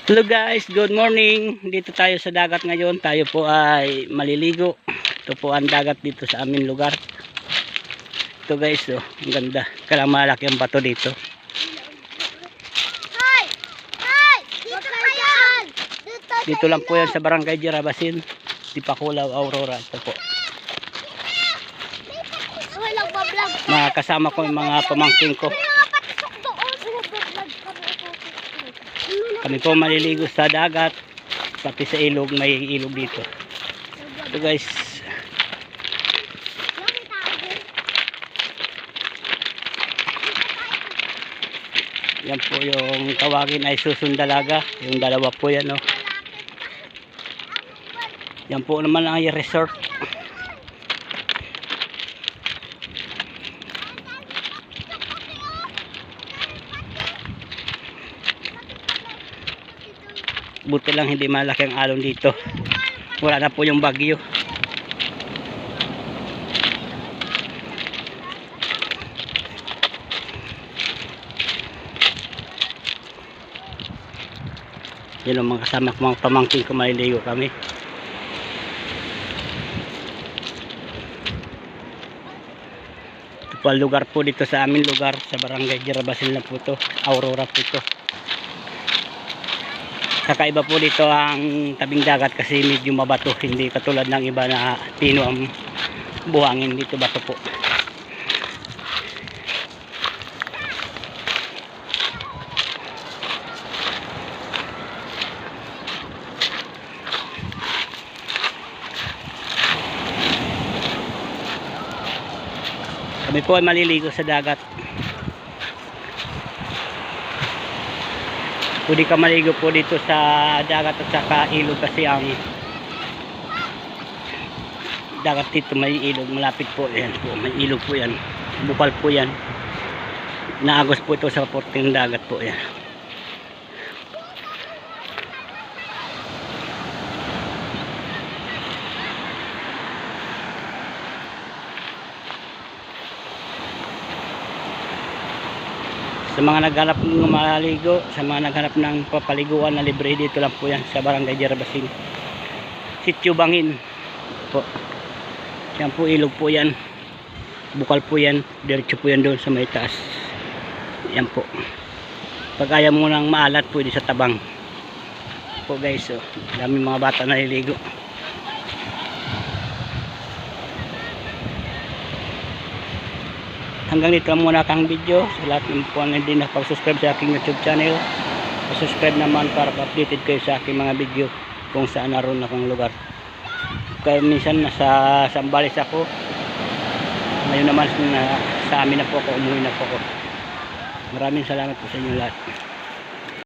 Hello guys, good morning. Dito tayo sa dagat ngayon. Tayo po ay maliligo. Ito po ang dagat dito sa aming lugar. Ito guys, oh, ang ganda. Kailang malaki ang bato dito. Dito lang po yan sa Barangay Jirabasin, Dipakulaw, Aurora. Ito po. Kasama ko yung mga pamangkin ko. Kami po maliligo sa dagat, pati sa ilog, may ilog dito. Ito guys. Yan po yung tawagin ay Susundalaga. Yung dalawa po yan, oh. Yan po naman ang resort. Buti lang hindi malaki ang alon dito. Wala na po yung bagyo. Yun ang mga kasama ko, mga pamangkin ko, maliligo kami. Ito po ang lugar po dito sa aming lugar, sa Barangay Jirabasin na po ito. Aurora po ito. Kakaiba po dito ang tabing dagat kasi medyo mabato, hindi katulad ng iba na pino ang buhangin. Dito bato po. Kami po ay maliligo sa dagat. Pwede ka maligo po dito sa dagat at saka ilog kasi ang dagat dito may ilog, malapit po yan po, may ilog po yan, bukal po yan, naagos po ito sa porting dagat po yan. Sa mga naghanap ng maligo, sa mga naghanap ng papaliguan na libre, dito lang po yan sa Barangay Jirabasin, Sitio Bangin po. Yan po, ilog po yan, bukal po yan, diretso po yan doon sa may taas. Yan po, pag ayaw mo nang maalat, pwede sa tabang po guys. Oh, daming mga bata naliligo. Hanggang dito muna kang video. Sa lahat ng po na hindi nakapag-subscribe sa aking YouTube channel, subscribe naman para updated kayo sa aking mga video kung saan naroon akong lugar. Kaya minsan nasa Sambales ako, ngayon naman sa amin na po ako, umuwi na po ako. Maraming salamat po sa inyo lahat.